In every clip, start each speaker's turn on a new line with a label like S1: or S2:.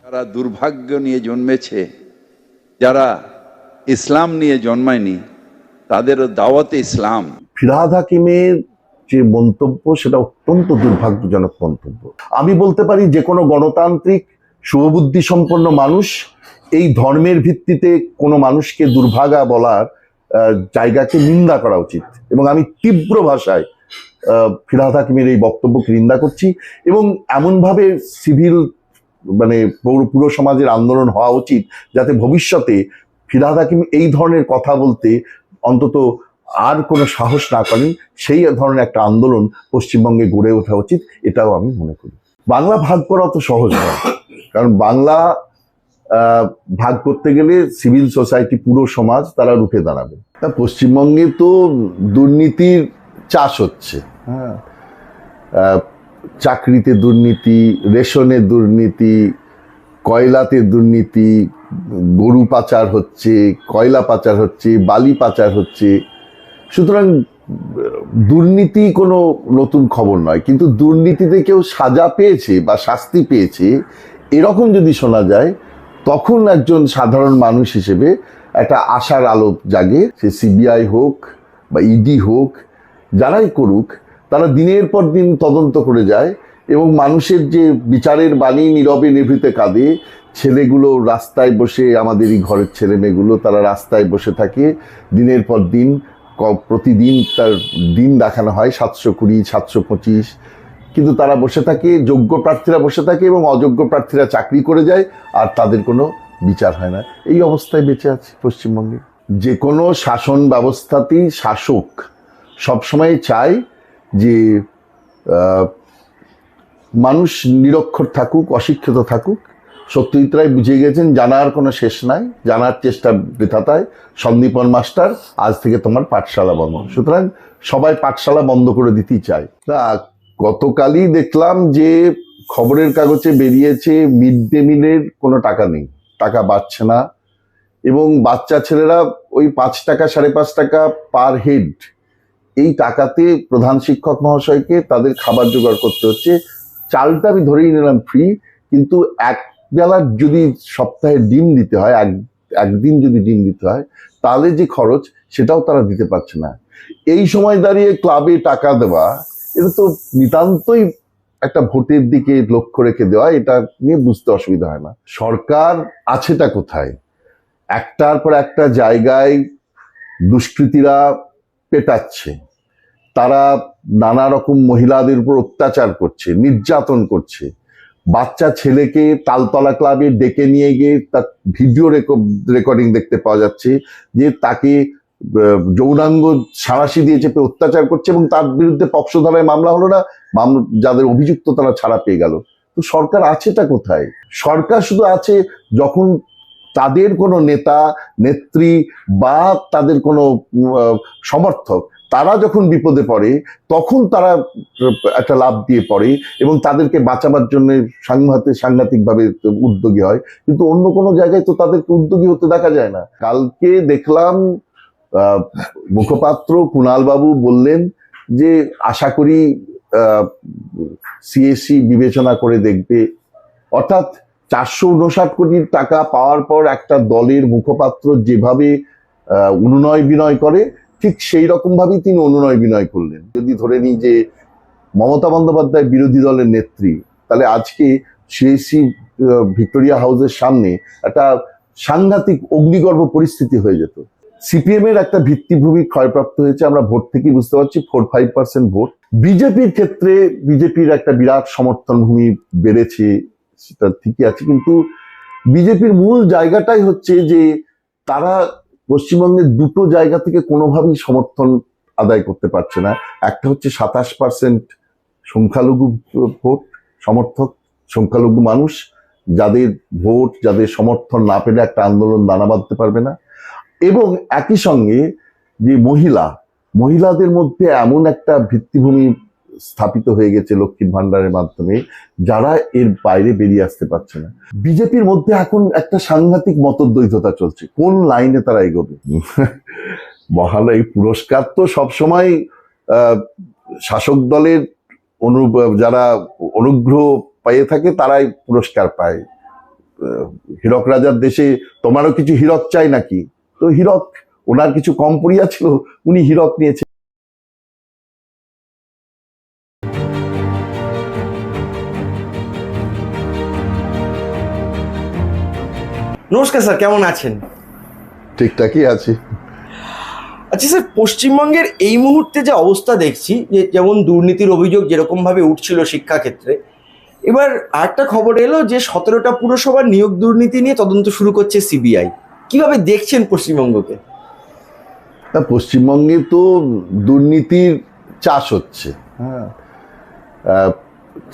S1: যারা দুর্ভাগ্য নিয়ে জন্মেছে, যারা ইসলাম নিয়ে জন্মায়নি, তাদের দাওয়াতে ইসলাম।
S2: ফিরহাদ হাকিমের যে মন্তব্য সেটা অত্যন্ত দুর্ভাগ্যজনক মন্তব্য। আমি বলতে পারি যে কোনো গণতান্ত্রিক শুভবুদ্ধি সম্পন্ন মানুষ এই ধর্মের ভিত্তিতে কোনো মানুষকে দুর্ভাগা বলার জায়গাকে নিন্দা করা উচিত, এবং আমি তীব্র ভাষায় ফিরহাদ হাকিমের এই বক্তব্যকে নিন্দা করছি। এবং এমনভাবে সিভিল পুরো সমাজের আন্দোলন হওয়া উচিত যাতে ভবিষ্যতে ফিরহাদ হাকিম এই ধরনের কথা বলতে অন্তত আর কোনো সাহস না করেন। সেই ধরনের একটা আন্দোলন পশ্চিমবঙ্গে গড়ে ওঠা উচিত, এটাও আমি মনে করি। বাংলা ভাগ করা অত সহজ নয়, কারণ বাংলা ভাগ করতে গেলে সিভিল সোসাইটি, পুরো সমাজ তারা রুখে দাঁড়াবে। তা পশ্চিমবঙ্গে তো দুর্নীতির চাষ হচ্ছে, হ্যাঁ, চাকরিতে দুর্নীতি, রেশনে দুর্নীতি, কয়লাতে দুর্নীতি, গরু পাচার হচ্ছে, কয়লা পাচার হচ্ছে, বালি পাচার হচ্ছে। সুতরাং দুর্নীতি কোনো নতুন খবর নয়, কিন্তু দুর্নীতিতে কেউ সাজা পেয়েছে বা শাস্তি পেয়েছে এরকম যদি শোনা যায়, তখন একজন সাধারণ মানুষ হিসেবে একটা আশার আলো জাগে। সে সিবিআই হোক বা ইডি হোক, যারাই করুক, তারা দিনের পর দিন তদন্ত করে যায় এবং মানুষের যে বিচারের বাণী নীরবে নিভৃতে কাঁদে। ছেলেগুলো রাস্তায় বসে, আমাদেরই ঘরের ছেলে মেয়েগুলো, তারা রাস্তায় বসে থাকে দিনের পর দিন। প্রতিদিন তার দিন দেখানো হয় 720, 725, কিন্তু তারা বসে থাকে, যোগ্য প্রার্থীরা বসে থাকে এবং অযোগ্য প্রার্থীরা চাকরি করে যায়, আর তাদের কোনো বিচার হয় না। এই অবস্থায় বেঁচে আছে পশ্চিমবঙ্গে। যে কোনো শাসন ব্যবস্থাতেই শাসক সবসময় চায় যে মানুষ নিরক্ষর থাকুক, অশিক্ষিত থাকুক। সত্যজিৎ রায় বুঝে গেছেন জানার কোনো শেষ নাই, জানার চেষ্টা বৃথাতায়। সন্দীপন মাস্টার, আজ থেকে তোমার পাঠশালা বন্ধ। সুতরাং সবাই পাঠশালা বন্ধ করে দিতেই চায়। তা গতকালই দেখলাম যে খবরের কাগজে বেরিয়েছে মিড ডে মিলের কোনো টাকা নেই, টাকা বাড়ছে না, এবং বাচ্চা ছেলেরা ওই 5 টাকা 5.5 টাকা পার হেড, এই টাকাতে প্রধান শিক্ষক মহাশয়কে তাদের খাবার জোগাড় করতে হচ্ছে। চালটা আমি ধরেই নিলাম ফ্রি, কিন্তু এক বেলার যদি সপ্তাহে ডিম দিতে হয়, একদিন যদি ডিম দিতে হয়, তাহলে যে খরচ সেটাও তারা দিতে পারছে না। এই সময় দাঁড়িয়ে ক্লাবে টাকা দেওয়া, এটা তো নিতান্তই একটা ভোটের দিকে লক্ষ্য রেখে দেওয়া। এটা নিয়ে বুঝতে অসুবিধা হয় না। সরকার আছেটা কোথায়? একটার পর একটা জায়গায় দুষ্কৃতীরা পেটাচ্ছে, তারা নানা রকম মহিলাদের উপর অত্যাচার করছে, নির্যাতন করছে। বাচ্চা ছেলেকে তালতলা ক্লাবে ডেকে নিয়ে গিয়ে তার ভিডিও রেকর্ডিং দেখতে পাওয়া যাচ্ছে যে তাকে যৌনাঙ্গ সাঁড়াশি দিয়ে চেপে অত্যাচার করছে, এবং তার বিরুদ্ধে পক্সো ধারায় মামলা হলো না, যাদের অভিযুক্ত তারা ছাড়া পেয়ে গেল। তো সরকার আছেটা কোথায়? সরকার শুধু আছে যখন তাদের কোনো নেতা নেত্রী বা তাদের কোনো সমর্থক তারা যখন বিপদে পড়ে, তখন তারা একটা লাভ দিয়ে পড়ে এবং তাদেরকে বাঁচাবার জন্য সাংঘাতিকভাবে উদ্যোগী হয়। কিন্তু অন্য কোনো জায়গায় তো তাদেরকে উদ্যোগী হতে দেখা যায় না। কালকে দেখলাম মুখপাত্র কুণাল বাবু বললেন যে আশা করি সিএসি বিবেচনা করে দেখবে। অর্থাৎ 459 কোটি টাকা পাওয়ার পর একটা দলের মুখপাত্র যেভাবে অনুনয় বিনয় করে, ঠিক সেই রকম ভাবেই তিনি অনুনয় বিনয় করলেন। যদি ধরে নিই যে মমতা বন্দ্যোপাধ্যায় বিরোধী দলের নেত্রী, তাহলে আজকে সিএসি ভিক্টোরিয়া হাউসের সামনে একটা সাংঘাতিক অগ্নিগর্ভ পরিস্থিতি হয়ে যেত। সিপিএম এর একটা ভিত্তিভূমি ক্ষয়প্রাপ্ত হয়েছে, আমরা ভোট থেকেই বুঝতে পারছি, 4-5% ভোট। বিজেপির ক্ষেত্রে বিজেপির একটা বিরাট সমর্থন ভূমি বেড়েছে, সেটা ঠিকই আছে, কিন্তু বিজেপির মূল জায়গাটাই হচ্ছে যে তারা পশ্চিমবঙ্গের দুটো জায়গা থেকে কোনোভাবেই সমর্থন আদায় করতে পারছে না। একটা হচ্ছে 27% সংখ্যালঘু ভোট, সমর্থক, সংখ্যালঘু মানুষ, যাদের ভোট, যাদের সমর্থন না পেলে একটা আন্দোলন দানা বাঁধতে পারবে না। এবং একই সঙ্গে যে মহিলাদের মধ্যে এমন একটা ভিত্তিভূমি স্থাপিত হয়ে গেছে লক্ষ্মীর ভান্ডারের মাধ্যমে, যারা এর বাইরে বেরিয়ে আসতে পারছে না। বিজেপির মধ্যে এখন একটা সাংঘাতিক মতদ্বৈধতা চলছে, কোন লাইনে তারা এগোবে। এই পুরস্কার তো সবসময় শাসক দলের যারা অনুগ্রহ পেয়ে থাকে তারাই পুরস্কার পায়। হীরক রাজার দেশে তোমারও কিছু হীরক চাই নাকি? তো হীরক, ওনার কিছু কম পড়িয়া ছিল, উনি হীরক নিয়েছে।
S3: নমস্কার স্যার, কেমন আছেন?
S2: ঠিকঠাকই আছে।
S3: আচ্ছা স্যার, পশ্চিমবঙ্গের এই মুহূর্তে যে অবস্থা দেখছি, যে যেমন দুর্নীতির অভিযোগ যেরকমভাবে উঠছিল শিক্ষাক্ষেত্রে, এবার আরেকটা খবর এলো যে 17টা পুরসভার নিয়োগ দুর্নীতি নিয়ে তদন্ত শুরু করছে সিবিআই। কিভাবে দেখছেন পশ্চিমবঙ্গকে?
S2: তা পশ্চিমবঙ্গে তো দুর্নীতির চাষ হচ্ছে। হ্যাঁ,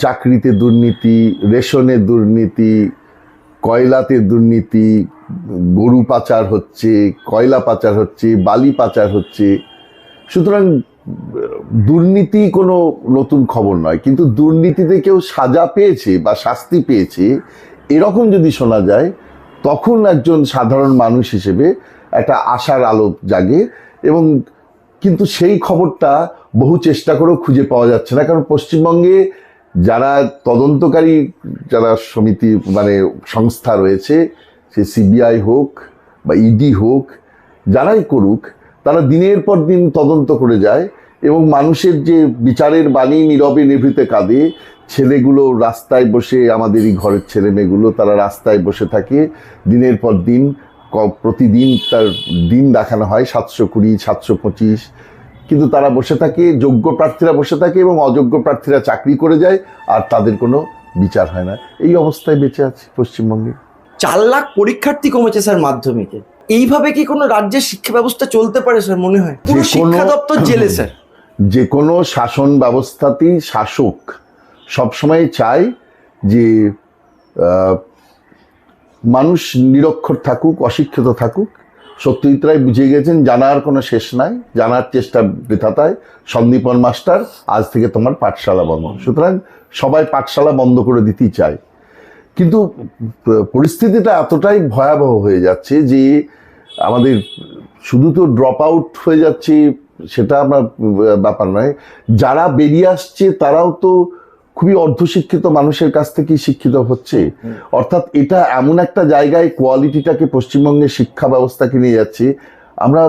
S2: চাকরিতে দুর্নীতি, রেশনে দুর্নীতি, কয়লাতে দুর্নীতি, গরু পাচার হচ্ছে, কয়লা পাচার হচ্ছে, বালি পাচার হচ্ছে। সুতরাং দুর্নীতি কোনো নতুন খবর নয়, কিন্তু দুর্নীতিতে কেউ সাজা পেয়েছে বা শাস্তি পেয়েছে এরকম যদি শোনা যায়, তখন একজন সাধারণ মানুষ হিসেবে একটা আশার আলো জাগে। এবং কিন্তু সেই খবরটা বহু চেষ্টা করেও খুঁজে পাওয়া যাচ্ছে না, কারণ পশ্চিমবঙ্গে যারা তদন্তকারী, যারা সমিতি মানে সংস্থা রয়েছে, সে সিবিআই হোক বা ইডি হোক, যারাই করুক, তারা দিনের পর দিন তদন্ত করে যায় এবং মানুষের যে বিচারের বাণী নীরবে নিভৃতে কাঁদে। ছেলেগুলো রাস্তায় বসে, আমাদেরই ঘরের ছেলে মেয়েগুলো, তারা রাস্তায় বসে থাকে দিনের পর দিন। প্রতিদিন তার দিন দেখানো হয় 720, 725, কিন্তু তারা বসে থাকে, যোগ্য প্রার্থীরা বসে থাকে এবং অযোগ্য প্রার্থীরা চাকরি করে যায়, আর তাদের কোনো বিচার হয় না। এই অবস্থায় বেঁচে আছে পশ্চিমবঙ্গে।
S3: 4 লাখ পরীক্ষার্থী কমেছে স্যার মাধ্যমিকে। এইভাবে কি কোনো রাজ্যের শিক্ষা ব্যবস্থা চলতে পারে স্যার? মনে হয় পুরো শিক্ষা দপ্তর জেলে স্যার।
S2: যে কোনো শাসন ব্যবস্থাতেই শাসক সবসময় চায় যে মানুষ নিরক্ষর থাকুক, অশিক্ষিত থাকুক। সত্যজিৎ রায় বুঝে গেছেন জানার কোনো শেষ নাই, জানার চেষ্টা বৃথাতায়। সন্দীপন মাস্টার, আজ থেকে তোমার পাঠশালা বন্ধ। সুতরাং সবাই পাঠশালা বন্ধ করে দিতেই চায়, কিন্তু পরিস্থিতিটা এতটাই ভয়াবহ হয়ে যাচ্ছে যে আমাদের শুধু তো ড্রপ আউট হয়ে যাচ্ছে সেটা আমরা ব্যাপার নয়, যারা বেরিয়ে আসছে তারাও তো খুবই অর্ধশিক্ষিত মানুষের কাছ থেকেই শিক্ষিত হচ্ছে। অর্থাৎ এটা এমন একটা জায়গায় কোয়ালিটিটাকে পশ্চিমবঙ্গের শিক্ষা ব্যবস্থাকে নিয়ে যাচ্ছে। আমরা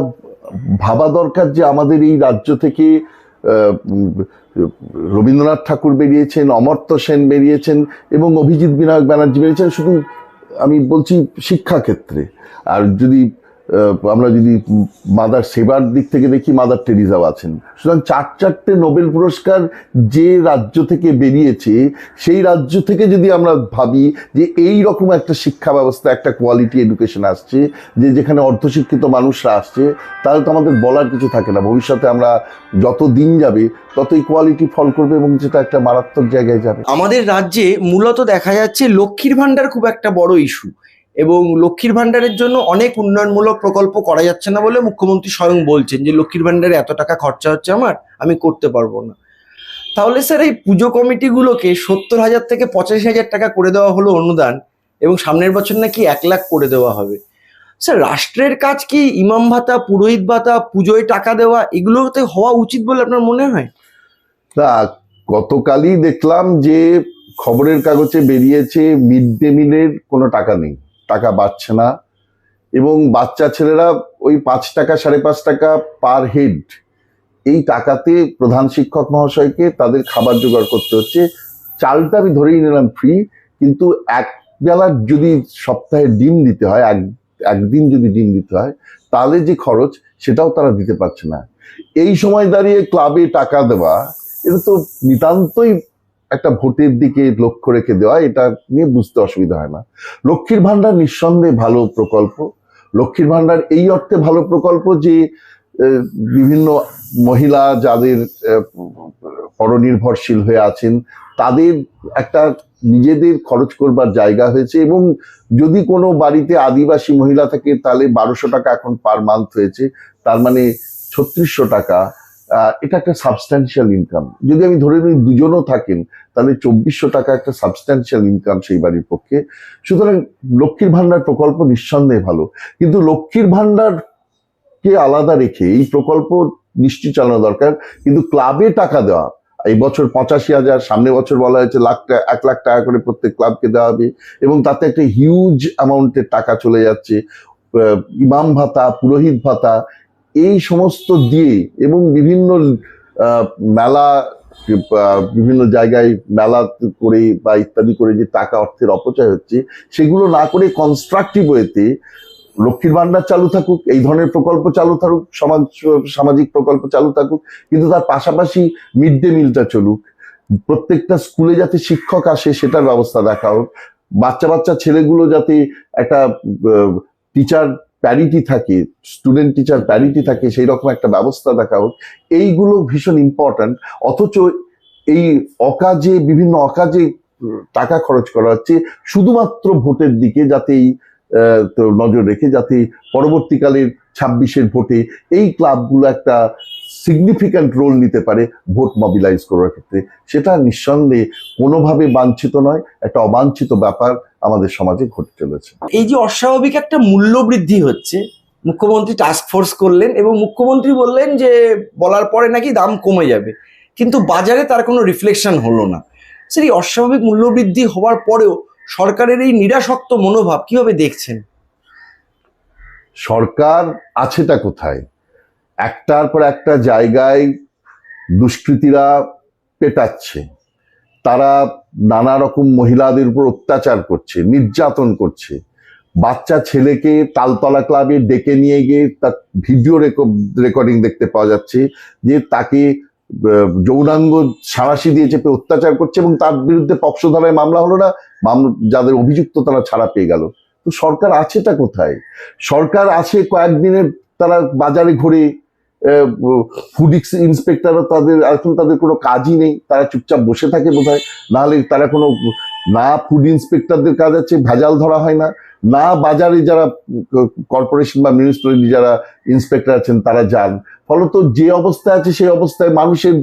S2: ভাবা দরকার যে আমাদের এই রাজ্য থেকে রবীন্দ্রনাথ ঠাকুর বেরিয়েছেন, অমর্ত্য সেন বেরিয়েছেন এবং অভিজিৎ বিনায়ক ব্যানার্জি বেরিয়েছেন, শুধু আমি বলছি শিক্ষাক্ষেত্রে। আর যদি আমরা যদি মাদার সেবার দিক থেকে দেখি, মাদার টেরিজাও আছেন। সুতরাং 4 নোবেল পুরস্কার যে রাজ্য থেকে বেরিয়েছে, সেই রাজ্য থেকে যদি আমরা ভাবি যে এই রকম একটা শিক্ষা ব্যবস্থা, একটা কোয়ালিটি এডুকেশন আসছে, যে যেখানে অর্ধশিক্ষিত মানুষরা আসছে, তাহলে তো আমাদের বলার কিছু থাকে না। ভবিষ্যতে আমরা যত দিন যাবে ততই কোয়ালিটি ফল করবে এবং যেটা একটা মারাত্মক জায়গায় যাবে।
S3: আমাদের রাজ্যে মূলত দেখা যাচ্ছে লক্ষ্মীর ভাণ্ডার খুব একটা বড় ইস্যু, এবং লক্ষ্মীর ভাণ্ডারের জন্য অনেক উন্নয়নমূলক প্রকল্প করা যাচ্ছে না বলে মুখ্যমন্ত্রী স্বয়ং বলছেন যে লক্ষ্মীর ভাণ্ডারে এত টাকা খরচা হচ্ছে আমার, আমি করতে পারবো না। তাহলে স্যার এই পুজো কমিটিগুলোকে 70,000 থেকে 85,000 টাকা করে দেওয়া হলো অনুদান, এবং সামনের বছর নাকি 1 লাখ করে দেওয়া হবে। স্যার, রাষ্ট্রের কাজ কি ইমাম ভাতা, পুরোহিত ভাতা, পুজোয় টাকা দেওয়া, এগুলোতে হওয়া উচিত বলে আপনার মনে হয়?
S2: তা গতকালই দেখলাম যে খবরের কাগজে বেরিয়েছে মিড ডে মিলের কোনো টাকা নেই, টাকা বাড়ছে না, এবং বাচ্চা ছেলেরা ওই 5 টাকা 5.5 টাকা পার হেড, এই টাকাতে প্রধান শিক্ষক মহাশয়কে তাদের খাবার জোগাড় করতে হচ্ছে। চালটা আমি ধরেই নিলাম ফ্রি, কিন্তু এক বেলার যদি সপ্তাহে ডিম দিতে হয়, একদিন যদি ডিম দিতে হয়, তাহলে যে খরচ সেটাও তারা দিতে পারছে না। এই সময় দাঁড়িয়ে ক্লাবে টাকা দেওয়া, এটা তো নিতান্তই একটা ভোটের দিকে লক্ষ্য রেখে দেওয়া, এটা নিয়ে বুঝতে অসুবিধা হয় না। লক্ষ্মীর ভাণ্ডার নিঃসন্দেহে ভালো প্রকল্প। লক্ষ্মীর ভাণ্ডার এই অর্থে ভালো প্রকল্প যে বিভিন্ন মহিলা যাদের পরনির্ভরশীল হয়ে আছেন, তাদের একটা নিজেদের খরচ করবার জায়গা হয়েছে। এবং যদি কোনো বাড়িতে আদিবাসী মহিলা থাকে, তাহলে 1200 টাকা এখন পার মান্থ হয়েছে, তার মানে 3600 টাকা। এটা একটা সাবস্ট্যান্সিয়াল ইনকাম। যদি আমি ধরে নিই দুজনও থাকেন, তাহলে 2400 টাকা একটা সাবস্ট্যান্সিয়াল ইনকাম সেই বাড়ির পক্ষে। সুতরাং লক্ষ্মীর ভাণ্ডার প্রকল্প নিঃসন্দেহে ভালো, কিন্তু লক্ষ্মীর ভাণ্ডার কে আলাদা রেখে এই প্রকল্প নিশ্চয়ই চালানো দরকার। কিন্তু ক্লাবে টাকা দেওয়া এই বছর 85,000, সামনের বছর বলা হয়েছে 1 লাখ টাকা করে প্রত্যেক ক্লাবকে দেওয়া হবে, এবং তাতে একটা হিউজ অ্যামাউন্টের টাকা চলে যাচ্ছে। ইমাম ভাতা, পুরোহিত ভাতা, এই সমস্ত দিয়ে, এবং বিভিন্ন মেলা, বিভিন্ন জায়গায় মেলা করে বা ইত্যাদি করে যে টাকা অর্থের অপচয় হচ্ছে, সেগুলো না করে কনস্ট্রাকটিভ ওয়েতে লক্ষ্মীর ভান্ডার চালু থাকুক, এই ধরনের প্রকল্প চালু থাকুক, সামাজিক প্রকল্প চালু থাকুক, কিন্তু তার পাশাপাশি মিড ডে মিলটা চলুক, প্রত্যেকটা স্কুলে যাতে শিক্ষক আসে সেটার ব্যবস্থা দেখা হোক, বাচ্চা ছেলেগুলো যাতে একটা টিচার প্যারিটি থাকে, স্টুডেন্ট টিচার প্যারিটি থাকে, সেই রকম একটা ব্যবস্থা দেখা হোক। এইগুলো ভীষণ ইম্পর্ট্যান্ট। অথচ এই বিভিন্ন অকাজে টাকা খরচ করা হচ্ছে শুধুমাত্র ভোটের দিকে, যাতে তো নজর রেখে যাতে পরবর্তীকালের 26-এর ভোটে এই ক্লাবগুলো একটা সিগনিফিক্যান্ট রোল নিতে পারে ভোট মোবিলাইজ করার ক্ষেত্রে। সেটা নিঃসন্দেহে কোনোভাবে বাঞ্ছিত নয়, একটা অবাঞ্ছিত ব্যাপার আমাদের সমাজে ঘটে চলেছে।
S3: এই যে অস্বাভাবিক একটা মূল্য বৃদ্ধি হচ্ছে, মুখ্যমন্ত্রী টাস্ক ফোর্স করলেন এবং মুখ্যমন্ত্রী বললেন যে বলার পরে নাকি দাম কমে যাবে, কিন্তু বাজারে তার কোনো রিফ্লেকশন হলো না। সেই অস্বাভাবিক মূল্য বৃদ্ধি হওয়ার পরেও সরকারের এই নিরাসক্ত মনোভাব কিভাবে দেখছেন?
S2: সরকার আছেটা কোথায়? একটার পর একটা জায়গায় দুষ্কৃতীরা পেটাচ্ছে, তারা নানা রকম মহিলাদের উপর অত্যাচার করছে, নির্যাতন করছে। বাচ্চা ছেলেকে তালতলা ক্লাবে ডেকে নিয়ে গিয়ে তার ভিডিও রেকর্ডিং দেখতে পাওয়া যাচ্ছে যে তাকে যৌনাঙ্গ সাঁড়াশি দিয়ে চেপে অত্যাচার করছে, এবং তার বিরুদ্ধে পক্ষধারায় মামলা হলো না, যাদের অভিযুক্ত তারা ছাড়া পেয়ে গেল। তো সরকার আছেটা কোথায়? সরকার আছে কয়েকদিনের, তারা বাজারে ঘুরে, ফুড ইন্সপেক্টরও তাদের কোনো কাজই নেই, তারা চুপচাপ বসে থাকে বোধহয়। নাহলে তারা কোনো, না ফুড ইন্সপেক্টরদের কাজ আছে, ভেজাল ধরা হয় না, না বাজারে যারা কর্পোরেশন বা মিউনিসিপ্যালিটি যারা ইন্সপেক্টর আছেন তারা যান। ফলত যে অবস্থায় আছে সেই অবস্থায় মানুষের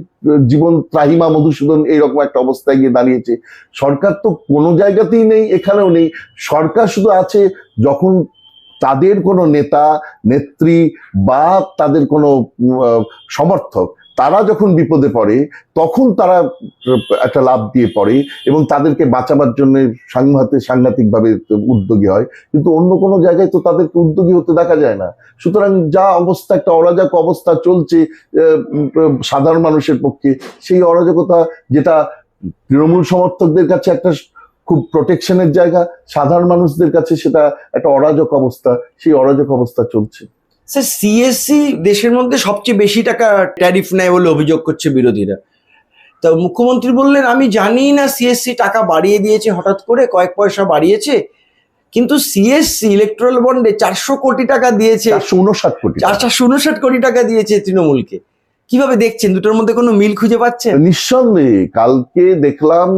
S2: জীবন ত্রাহিমা মধুসূদন এইরকম একটা অবস্থায় গিয়ে দাঁড়িয়েছে। সরকার তো কোনো জায়গাতেই নেই, এখানেও নেই। সরকার শুধু আছে যখন তাদের কোনো নেতা নেত্রী বা তাদের কোনো সমর্থক তারা যখন বিপদে পড়ে, তখন তারা একটা লাভ দিয়ে পড়ে এবং তাদেরকে বাঁচাবার জন্য সাংঘাতিকভাবে উদ্যোগী হয়, কিন্তু অন্য কোনো জায়গায় তো তাদেরকে উদ্যোগী হতে দেখা যায় না। সুতরাং যা অবস্থা, একটা অরাজক অবস্থা চলছে সাধারণ মানুষের পক্ষে, সেই অরাজকতা যেটা তৃণমূল সমর্থকদের কাছে একটা খুব প্রোটেকশনের জায়গা, সাধারণ মানুষদের কাছে সেটা একটা অরাজক অবস্থা, সেই অরাজক অবস্থা চলছে।
S3: স্যার, সিএসসি দেশের মধ্যে সবচেয়ে বেশি টাকা ট্যারিফ নেয় বলে অভিযোগ করছে বিরোধীরা। তো মুখ্যমন্ত্রী বললেন, আমি জানি না সিএসসি টাকা বাড়িয়ে দিয়েছে, হঠাৎ করে কয়েক পয়সা বাড়িয়েছে, কিন্তু সিএসসি ইলেকট্রাল বন্ডে 400 কোটি টাকা দিয়েছে, 459 কোটি টাকা দিয়েছে তৃণমূলকে। কিভাবে দেখছেন? দুটোর মধ্যে কোনো মিল খুঁজে পাচ্ছেন?
S2: নিঃসন্দেহে কালকে দেখলাম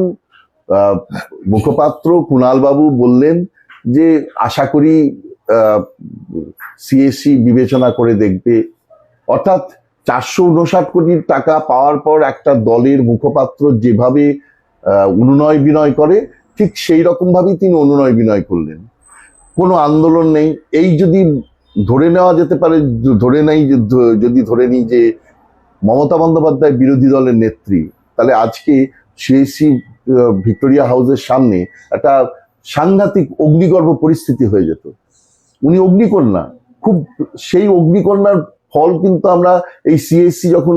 S2: মুখপাত্র কুণাল বাবু বললেন যে আশা করি সিএসসি বিবেচনা করে দেখবে। অর্থাৎ 459 কোটির টাকা পাওয়ার পর একটা দলের মুখপাত্র যেভাবে অনুনয় বিনয় করে, ঠিক সেই রকম ভাবেই তিনি অনুনয় বিনয় করলেন। কোনো আন্দোলন নেই, এই যদি ধরে নেওয়া যেতে পারে, যদি ধরে নিই যে মমতা বন্দ্যোপাধ্যায় বিরোধী দলের নেত্রী, তাহলে আজকে সিএসসি ভিক্টোরিয়া হাউসের সামনে একটা সাংঘাতিক অগ্নিগর্ভ পরিস্থিতি হয়ে যেত। উনি অগ্নিকন্যা, খুব সেই অগ্নিকন্যার ফল কিন্তু আমরা এই সিএসসি যখন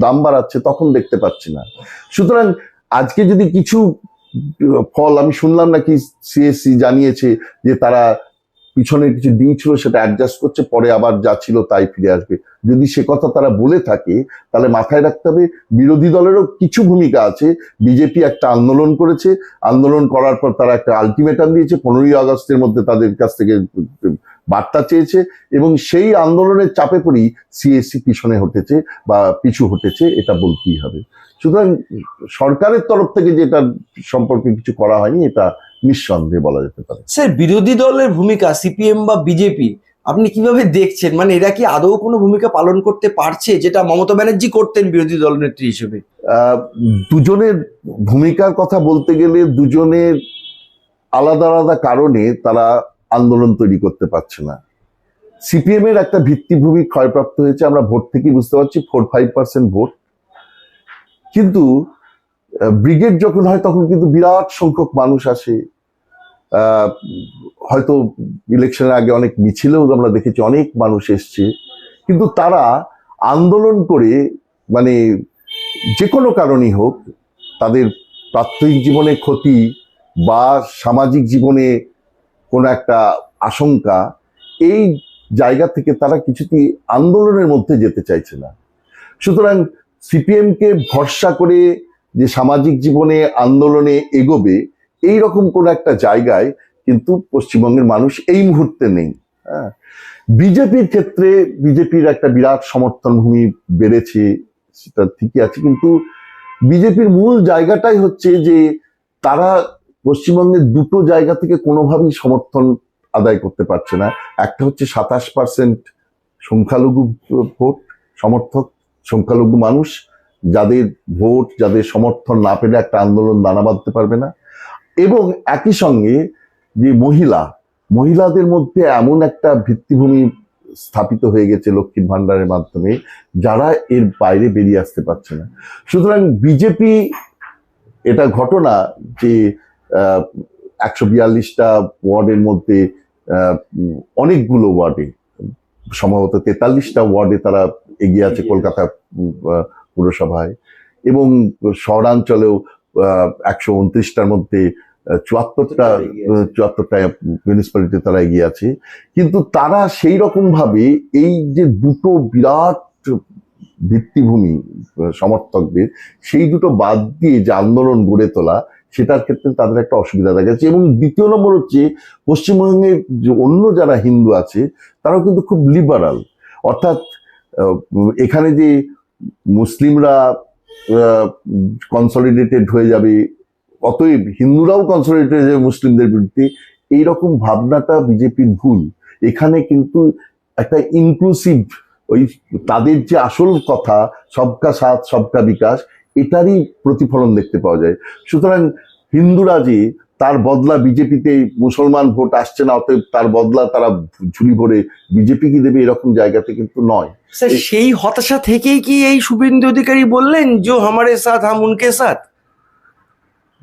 S2: দাম বাড়াচ্ছে তখন দেখতে পাচ্ছি না। সুতরাং আজকে যদি কিছু ফল, আমি শুনলাম নাকি সিএসসি জানিয়েছে যে তারা পিছনে কিছু ডিউ ছিল সেটা অ্যাডজাস্ট করছে, পরে আবার যা ছিল তাই ফিরে আসবে। যদি সে কথা তারা বলে থাকে তাহলে মাথায় রাখতে হবে বিরোধী দলেরও কিছু ভূমিকা আছে। বিজেপি একটা আন্দোলন করেছে, আন্দোলন করার পর তারা একটা আলটিমেটাম দিয়েছে, 15ই আগস্টের মধ্যে তাদের কাছ থেকে বার্তা চেয়েছে, এবং সেই আন্দোলনের চাপে পড়েই সিএসসি পিছনে হটেছে বা পিছু হটেছে, এটা বলতেই হবে। সুতরাং সরকারের তরফ থেকে যেটা সম্পর্কে কিছু করা হয়নি, এটা নিঃসন্দেহে বলা যেতে পারে।
S3: স্যার, বিরোধী দলের ভূমিকা সিপিএম বা বিজেপি আপনি কিভাবে দেখছেন? মানে এরা কি আদৌ কোনো ভূমিকা পালন করতে পারছে, যেটা মমতা ব্যানার্জি করতেন বিরোধী দলনেত্রী হিসেবে?
S2: দুজনের ভূমিকার কথা বলতে গেলে দুজনের আলাদা আলাদা কারণে তারা আন্দোলন তৈরি করতে পারছে না। সিপিএম এর একটা ভিত্তিভূমি ক্ষয়প্রাপ্ত হয়েছে, আমরা ভোট থেকেই বুঝতে পারছি, 4-5% ভোট। কিন্তু ব্রিগেড যখন হয় তখন কিন্তু বিরাট সংখ্যক মানুষ আসে। হয়তো ইলেকশনের আগে অনেক মিছিলেও আমরা দেখেছি অনেক মানুষ এসছে, কিন্তু তারা আন্দোলন করে মানে যে কোনো কারণেই হোক তাদের প্রাত্যহিক জীবনে ক্ষতি বা সামাজিক জীবনে কোনো একটা আশঙ্কা, এই জায়গা থেকে তারা কিছুতেই আন্দোলনের মধ্যে যেতে চাইছে না। সুতরাং সিপিএমকে ভরসা করে যে সামাজিক জীবনে আন্দোলনে এগোবে এই রকম কোন একটা জায়গায় কিন্তু পশ্চিমবঙ্গের মানুষ এই মুহূর্তে নেই। হ্যাঁ, বিজেপির ক্ষেত্রে বিজেপির একটা বিরাট সমর্থন ভূমি বেড়েছে, সেটা ঠিকই আছে, কিন্তু বিজেপির মূল জায়গাটাই হচ্ছে যে তারা পশ্চিমবঙ্গের দুটো জায়গা থেকে কোনোভাবেই সমর্থন আদায় করতে পারছে না। একটা হচ্ছে 27% সংখ্যালঘু ভোট সমর্থক, সংখ্যালঘু মানুষ যাদের ভোট, যাদের সমর্থন না পেলে একটা আন্দোলন দানা বাঁধতে পারবে না। এবং একই সঙ্গে যে মহিলাদের মধ্যে এমন একটা ভিত্তিভূমি স্থাপিত হয়ে গেছে লক্ষ্মীর ভান্ডারের মাধ্যমে, যারা এর বাইরে বেরিয়ে আসতে পারছে না। সুতরাং বিজেপি, এটা ঘটনা যে 142টা ওয়ার্ডের মধ্যে অনেকগুলো ওয়ার্ডে, সম্ভবত 43টা ওয়ার্ডে তারা এগিয়ে আছে কলকাতা পুরসভায়, এবং শহরাঞ্চলেও 129টার মধ্যে 74টা মিউনিসিপ্যালিটি তারা এগিয়ে আছে। কিন্তু তারা সেই রকম ভাবে এই যে দুটো বিরাট ভিত্তিভূমি সমর্থকদের, সেই দুটো বাদ দিয়ে যে আন্দোলন গড়ে তোলা, সেটার ক্ষেত্রে তাদের একটা অসুবিধা দেখা যাচ্ছে। এবং দ্বিতীয় নম্বর হচ্ছে পশ্চিমবঙ্গের যে অন্য যারা হিন্দু আছে তারাও কিন্তু খুব লিবারাল, অর্থাৎ এখানে যে মুসলিমরা কনসলিডেটেড হয়ে যাবে, অতএব হিন্দুরাও কনসলিডেটেড হয়ে যাবে মুসলিমদের বিরুদ্ধে, এইরকম ভাবনাটা বিজেপির ভুল। এখানে কিন্তু একটা ইনক্লুসিভ, ওই তাদের যে আসল কথা সবকা সাথ সবকা বিকাশ, এটারই প্রতিফলন দেখতে পাওয়া যায়। সুতরাং হিন্দুরা যে তার বদলা বিজেপিতে মুসলমান ভোট আসছে না, অতএব তার বদলা তারা ঝুলি ভরে বিজেপি কি দেবে, এরকম জায়গাতে কিন্তু নয়।
S3: স্যার, সেই হতাশা থেকেই কি এই শুভেন্দু অধিকারী বললেন যে হামারে সাথ হাম উনকে সাথ?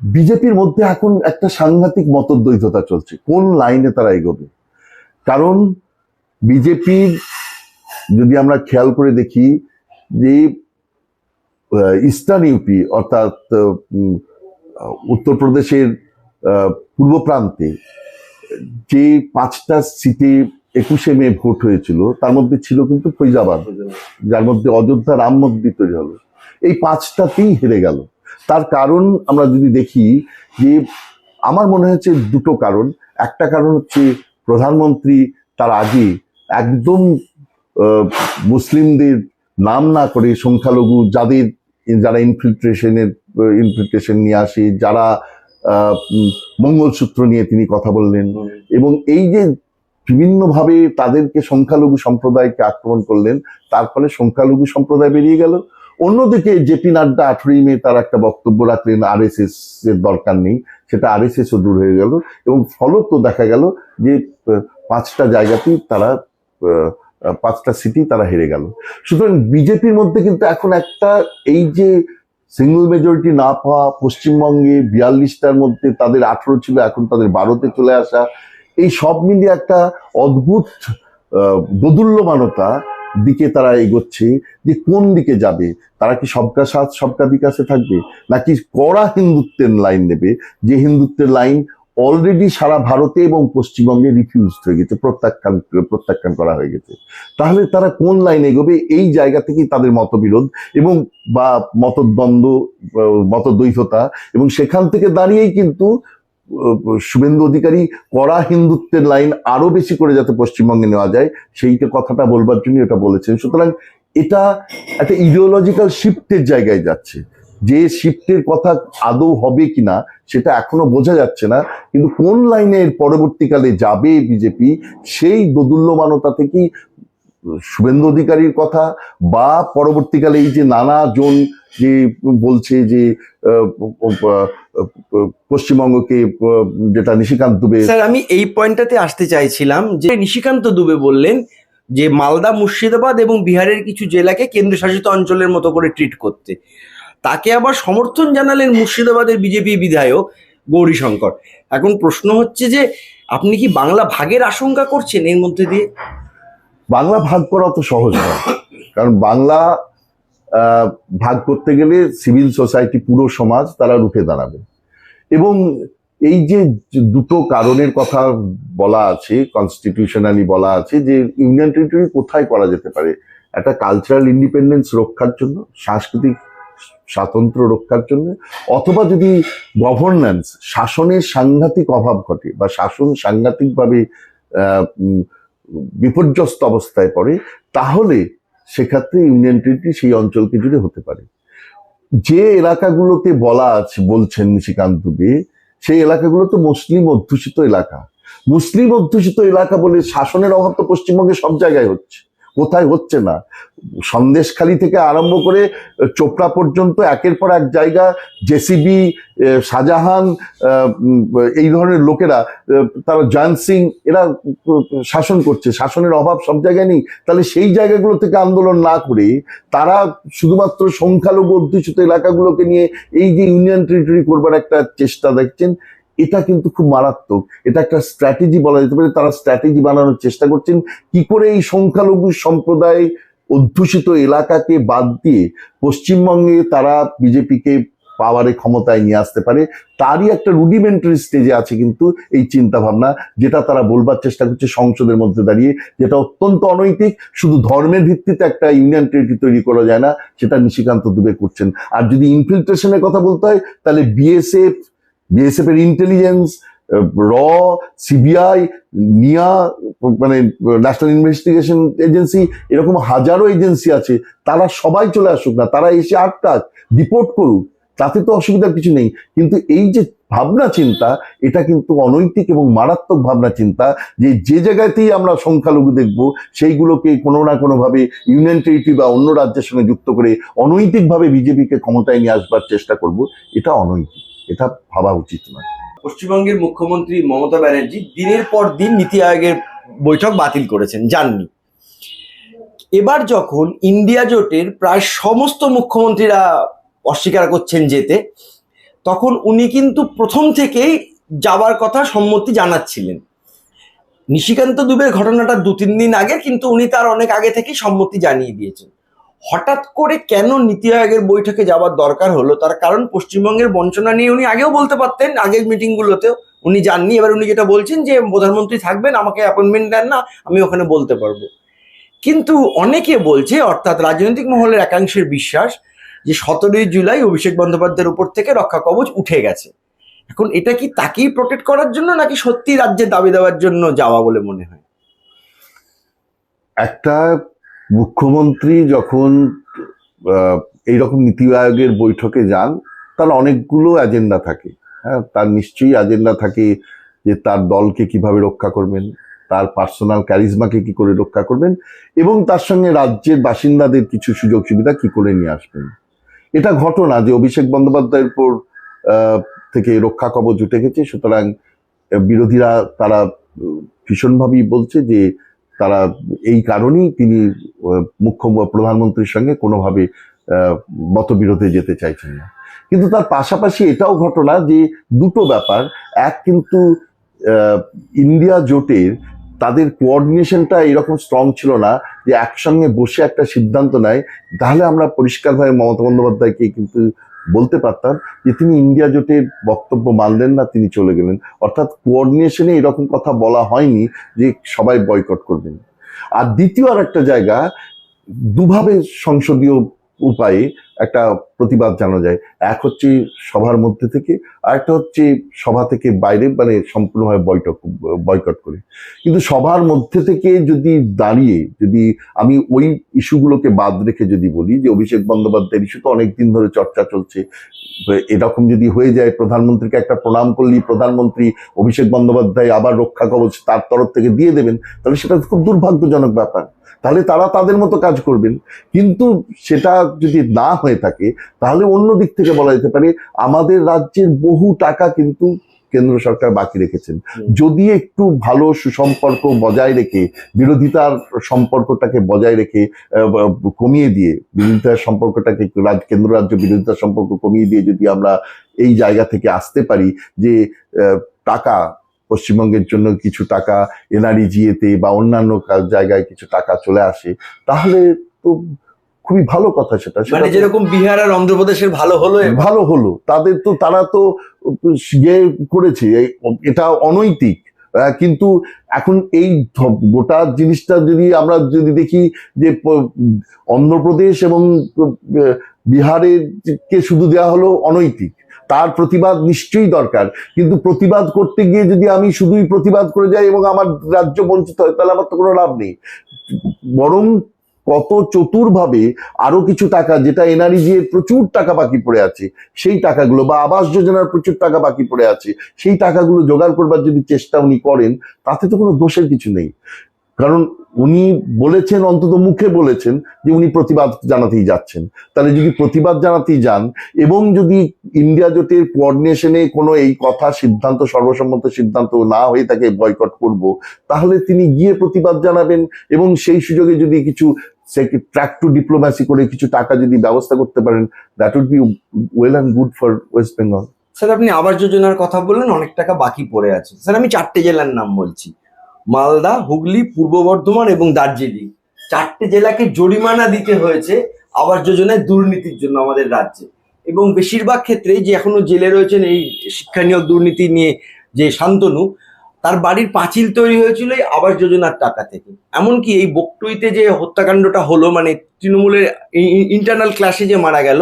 S2: বিজেপির মধ্যে এখন একটা সাংঘাতিক মতদ্বৈধতা চলছে কোন লাইনে তারা এগোবে। কারণ বিজেপির যদি আমরা খেয়াল করে দেখি যে ইস্টার্ন ইউপি অর্থাৎ উত্তরপ্রদেশের পূর্ব প্রান্তে যে 5টা সিটে 21শে মে ভোট হয়েছিল, তার মধ্যে ছিল কিন্তু ফৈজাবাদ, যার মধ্যে অযোধ্যা রাম মন্দির তৈরি হলো। এই 5টাতেই হেরে গেল। তার কারণ আমরা যদি দেখি যে আমার মনে হচ্ছে দুটো কারণ। একটা কারণ হচ্ছে প্রধানমন্ত্রী তার আগে একদম মুসলিমদের নাম না করে সংখ্যালঘু যারা ইনফিল্ট্রেশন নিয়ে আসে, যারা মঙ্গলসূত্র নিয়ে তিনি কথা বললেন, এবং এই যে বিভিন্নভাবে তাদেরকে সংখ্যালঘু সম্প্রদায়কে আক্রমণ করলেন, তার ফলে সংখ্যালঘু সম্প্রদায় বেরিয়ে গেল। অন্যদিকে জেপি নাড্ডা 18ই মে তার একটা বক্তব্য রাখলেন, আরএসএস এর দরকার নেই, সেটা আরএসএসও দূর হয়ে গেল, এবং ফলত দেখা গেল যে 5টা জায়গাতেই তারা 5টা সিটি তারা হেরে গেল। সুতরাং বিজেপির মধ্যে কিন্তু এখন একটা এই যে সিঙ্গল মেজরিটি না পাওয়া, পশ্চিমবঙ্গে 42টার মধ্যে তাদের 18 ছিল, এখন তাদের 12তে চলে আসা, এই সব মিলিয়ে একটা অদ্ভুত দোদুল্যমানতা দিকে তারা এগোচ্ছে যে কোন দিকে যাবে। তারা কি সবকা সাথ সবকা বিকাশে থাকবে, নাকি কড়া হিন্দুত্বের লাইন নেবে, যে হিন্দুত্বের লাইন অলরেডি সারা ভারতে এবং পশ্চিমবঙ্গে রিফিউজ হয়ে গেছে, প্রত্যাখ্যান করা হয়ে গেছে। তাহলে তারা কোন লাইন এগোবে, এই জায়গা থেকেই তাদের মতবিরোধ এবং বা মতদ্বন্দ্ব, মতদ্বৈধতা, এবং সেখান থেকে দাঁড়িয়েই কিন্তু শুভেন্দু অধিকারী কড়া হিন্দুত্বের লাইন আরো বেশি করে যাতে পশ্চিমবঙ্গে নেওয়া যায়, সেইটা কথাটা বলবার জন্য এটা বলেছেন। সুতরাং এটা একটা ইডিওলজিক্যাল শিফটের জায়গায় যাচ্ছে। যে শিফটের কথা আদৌ হবে কিনা সেটা এখনো বোঝা যাচ্ছে না, কিন্তু কোন লাইনে পরবর্তীকালে যাবে বিজেপি, সেই দোদুল্যমানতা থেকেই শুভেন্দু অধিকারীর কথা, বা পরবর্তীকালে এই যে নানা জন যে বলছে যে পশ্চিমবঙ্গকে, যেটা নিশিকান্ত দুবে।
S3: স্যার, আমি এই পয়েন্টটাতে আসতে চাইছিলাম যে নিশিকান্ত দুবে বললেন যে মালদা, মুর্শিদাবাদ এবং বিহারের কিছু জেলাকে কেন্দ্রশাসিত অঞ্চলের মতো করে ট্রিট করতে। তাকে আবার সমর্থন জানালেন মুর্শিদাবাদের বিজেপি বিধায়ক গৌরীশঙ্কর। এখন প্রশ্ন হচ্ছে যে আপনি কি বাংলা ভাগের আশঙ্কা করছেন এর মধ্যে দিয়ে?
S2: বাংলা ভাগ করা অত সহজ নয়, কারণ বাংলা ভাগ করতে গেলে সিভিল সোসাইটি, পুরো সমাজ তারা রুখে দাঁড়াবে। এবং এই যে দুটো কারণের কথা বলা আছে, কনস্টিটিউশনালি বলা আছে যে ইউনিয়ন টেরিটরি কোথায় করা যেতে পারে, একটা কালচারাল ইন্ডিপেন্ডেন্স রক্ষার জন্য, সাংস্কৃতিক স্বাতন্ত্র্য রক্ষার জন্য, অথবা যদি গভর্নেন্স, শাসনের সাংঘাতিক অভাব ঘটে বা শাসন সাংঘাতিকভাবে বিপর্যস্ত অবস্থায় পড়ে, তাহলে সেক্ষেত্রে ইউনিয়ন টেরিটরি সেই অঞ্চলকে জুড়ে হতে পারে। যে এলাকাগুলোতে বলা আছে, বলছেন নিশিকান্ত দুবে, সেই এলাকাগুলো তো মুসলিম অধ্যুষিত এলাকা। মুসলিম অধ্যুষিত এলাকা বলে শাসনের অভাব তো পশ্চিমবঙ্গে সব জায়গায় হচ্ছে, কোথায় হচ্ছে না? সন্দেশখালী থেকে আরম্ভ করে চোপড়া পর্যন্ত একের পর এক জায়গা জেসিবি, শাহজাহান, এই ধরনের লোকেরা, তারা জয়ন্ত সিং, এরা শাসন করছে। শাসনের অভাব সব জায়গায় নেই। তাহলে সেই জায়গাগুলো থেকে আন্দোলন না করে তারা শুধুমাত্র সংখ্যালঘু অধ্যুষিত এলাকাগুলোকে নিয়ে এই যে ইউনিয়ন টেরিটরি করবার একটা চেষ্টা দেখছেন, এটা কিন্তু খুব মারাত্মক। এটা একটা স্ট্র্যাটেজি বলা যেতে পারে। তারা স্ট্র্যাটেজি বানানোর চেষ্টা করছেন কি করে এই সংখ্যালঘু সম্প্রদায় অধ্যুষিত এলাকাকে বাদ দিয়ে পশ্চিমবঙ্গে তারা বিজেপিকে পাওয়ারে, ক্ষমতায় নিয়ে আসতে পারে। তারই একটা রুডিমেন্টারি স্টেজে আছে কিন্তু এই চিন্তা ভাবনা, যেটা তারা বলবার চেষ্টা করছে সংসদের মধ্যে দাঁড়িয়ে, যেটা অত্যন্ত অনৈতিক। শুধু ধর্মের ভিত্তিতে একটা ইউনিয়ন টেরিটরি তৈরি করা যায় না, সেটা নিশিকান্ত দুবে করছেন। আর যদি ইনফিল্ট্রেশনের কথা বলতে হয়, তাহলে বিএসএফ এর ইন্টেলিজেন্স, র, সিবিআই, নিয়া, মানে ন্যাশনাল ইনভেস্টিগেশন এজেন্সি, এরকম হাজারো এজেন্সি আছে, তারা সবাই চলে আসুক না, তারা এসে আটকাক, ডিপোর্ট করুক, তাতে তো অসুবিধার কিছু নেই। কিন্তু এই যে ভাবনা চিন্তা, এটা কিন্তু অনৈতিক এবং মারাত্মক ভাবনা চিন্তা, যে জায়গাতেই আমরা সংখ্যালঘু দেখবো সেইগুলোকে কোনো না কোনোভাবে ইউনিয়ন টেরিটরি বা অন্য রাজ্যের সঙ্গে যুক্ত করে অনৈতিকভাবে বিজেপিকে ক্ষমতায় নিয়ে আসবার চেষ্টা করব, এটা অনৈতিক, এটা ভাবা উচিত নয়।
S3: পশ্চিমবঙ্গের মুখ্যমন্ত্রী মমতা ব্যানার্জি দিনের পর দিন নীতি আয়োগের বৈঠক বাতিল করেছেন, যাননি। এবার যখন ইন্ডিয়া জোটের প্রায় সমস্ত মুখ্যমন্ত্রীরা অস্বীকার করছেন যেতে, তখন উনি কিন্তু প্রথম থেকেই যাওয়ার কথা সম্মতি জানাচ্ছিলেন। নিশিকান্ত দুবের ঘটনাটা 2-3 দিন আগে, কিন্তু উনি তার অনেক আগে থেকেই সম্মতি জানিয়ে দিয়েছেন। হঠাৎ করে কেন নীতি আয়োগের বৈঠকে যাওয়ার দরকার হলো? তার কারণ পশ্চিমবঙ্গের বঞ্চনা নিয়ে উনি আগেও বলতে পারতেন, আগের মিটিংগুলোতেও উনি যাননি। এবার উনি যেটা বলছেন যে প্রধানমন্ত্রী থাকবেন, আমাকে অ্যাপয়েন্টমেন্ট দেন না, আমি ওখানে বলতে পারবো। কিন্তু অনেকে বলছে, অর্থাৎ রাজনৈতিক মহলের একাংশের বিশ্বাস, যে 17ই জুলাই অভিষেক বন্দ্যোপাধ্যায়ের উপর থেকে রক্ষা কবচ উঠে গেছে। এখন এটা কি তাকেই প্রোটেক্ট করার জন্য, নাকি সত্যি রাজ্যের দাবি দেওয়ার জন্য যাওয়া বলে মনে হয়?
S2: একটা মুখ্যমন্ত্রী যখন এইরকম নীতি আয়োগের বৈঠকে যান, তার অনেকগুলো এজেন্ডা থাকে। হ্যাঁ, তার নিশ্চয়ই এজেন্ডা থাকে যে তার দলকে কিভাবে রক্ষা করবেন, তার পার্সোনাল ক্যারিজমাকে কি করে রক্ষা করবেন, এবং তার সঙ্গে রাজ্যের বাসিন্দাদের কিছু সুযোগ সুবিধা কি করে নিয়ে আসবেন। এটা ঘটনা যে অভিষেক বন্দ্যোপাধ্যায়ের উপর থেকে রক্ষা কবচ উঠে গেছে, সুতরাং বিরোধীরা তারা ভীষণভাবেই বলছে যে তারা এই কারণেই তিনি প্রধানমন্ত্রীর সঙ্গে কোনোভাবে মতবিরোধে যেতে চাইছেন না। কিন্তু তার পাশাপাশি এটাও ঘটনা যে দুটো ব্যাপার। এক, কিন্তু ইন্ডিয়া জোটের তাদের কোঅর্ডিনেশনটা এরকম স্ট্রং ছিল না যে একসঙ্গে বসে একটা সিদ্ধান্ত নেয়। তাহলে আমরা পরিষ্কারভাবে মমতা বন্দ্যোপাধ্যায়কে কিন্তু বলতে পারতাম যে তিনি ইন্ডিয়া জোটের বক্তব্য মানলেন না, তিনি চলে গেলেন। অর্থাৎ কোঅর্ডিনেশনে এরকম কথা বলা হয়নি যে সবাই বয়কট করবেন। আর দ্বিতীয় আর একটা জায়গা, দুভাবে সংসদীয় উপায়ে একটা প্রতিবাদ জানা যায়। এক হচ্ছে সভার মধ্যে থেকে, আর একটা হচ্ছে সভা থেকে বাইরে, মানে সম্পূর্ণভাবে বয়কট করে। কিন্তু সভার মধ্যে থেকে যদি দাঁড়িয়ে, যদি আমি ওই ইস্যুগুলোকে বাদ রেখে যদি বলি যে অভিষেক বন্দ্যোপাধ্যায়ের ইস্যু তো অনেকদিন ধরে চর্চা চলছে, এরকম যদি হয়ে যায় প্রধানমন্ত্রীকে একটা প্রণাম করলেই প্রধানমন্ত্রী অভিষেক বন্দ্যোপাধ্যায় আবার রক্ষা কবচ তার তরফ থেকে দিয়ে দেবেন, তাহলে সেটা খুব দুর্ভাগ্যজনক ব্যাপার। তাহলে তারা তাদের মতো কাজ করবেন। কিন্তু সেটা যদি না হয়ে থাকে, তাহলে অন্য দিক থেকে বলা যেতে পারে আমাদের রাজ্যের বহু টাকা কিন্তু কেন্দ্র সরকার বাকি রেখেছেন। যদি একটু ভালো সুসম্পর্ক বজায় রেখে, বিরোধিতার সম্পর্কটাকে বজায় রেখে কমিয়ে দিয়ে, বিরোধিতার সম্পর্কটাকে কেন্দ্র রাজ্য বিরোধিতার সম্পর্ক কমিয়ে দিয়ে যদি আমরা এই জায়গা থেকে আসতে পারি যে টাকা পশ্চিমবঙ্গের জন্য কিছু টাকা এনআরইজিএতে বা অন্যান্য জায়গায় কিছু টাকা চলে আসে, তাহলে তো খুবই ভালো কথা। সেটা
S3: মানে যেরকম বিহার আর অন্ধ্রপ্রদেশের ভালো হলো,
S2: তাদের তো তারা তো ইয়ে করেছে, এটা অনৈতিক। কিন্তু এখন এই গোটা জিনিসটা যদি আমরা দেখি যে অন্ধ্রপ্রদেশ এবং বিহারের কে শুধু দেওয়া হলো অনৈতিক, তার প্রতিবাদ নিশ্চয়ই দরকার। কিন্তু প্রতিবাদ করতে গিয়ে যদি আমি শুধুই প্রতিবাদ করে যাই এবং আমার রাজ্য বঞ্চিত হয়, তাহলে আমার তো কোনো লাভ নেই। বরং কত চতুরভাবে আরো কিছু টাকা, যেটা এনআরইজি এর প্রচুর টাকা বাকি পড়ে আছে, সেই টাকাগুলো, বা আবাস যোজনার প্রচুর টাকা বাকি পড়ে আছে, সেই টাকাগুলো জোগাড় করবার যদি চেষ্টা উনি করেন, তাতে তো কোনো দোষের কিছু নেই। কারণ উনি বলেছেন, অন্তত মুখে বলেছেন যে উনি প্রতিবাদ জানাতেই যাচ্ছেন। তাহলে যদি প্রতিবাদ জানাতেই যান এবং যদি ইন্ডিয়া জোটের কোঅর্ডিনেশনে কোনো এই কথা সিদ্ধান্ত, সর্বসম্মত সিদ্ধান্ত না হয়ে তাকে বয়কট করব, তাহলে তিনি গিয়ে প্রতিবাদ জানাবেন এবং সেই সুযোগে যদি কিছু ট্র্যাক টু ডিপ্লোম্যাসি করে কিছু টাকা যদি ব্যবস্থা করতে পারেন, that would be well and good for West Bengal.
S3: Sir, আপনি আবাস যোজনার কথা বললেন, অনেক টাকা বাকি পড়ে আছে। স্যার, আমি 4টে জেলার নাম বলছি, মালদা, হুগলি, পূর্ব বর্ধমান এবং দার্জিলিং। 4টে জেলাকে জরিমানা দিতে হয়েছে আবাস যোজনায় দুর্নীতির জন্য আমাদের রাজ্যে। এবং বেশিরভাগ ক্ষেত্রে যে এখনো জেলে রয়েছেন এই শিক্ষা নিয়োগ দুর্নীতি নিয়ে, যে শান্তনু, তার বাড়ির পাঁচিল তৈরি হয়েছিল এই আবাস যোজনার টাকা থেকে। এমনকি এই বকটুইতে যে হত্যাকাণ্ডটা হলো, মানে তৃণমূলের ইন্টারনাল ক্লাসে যে মারা গেল,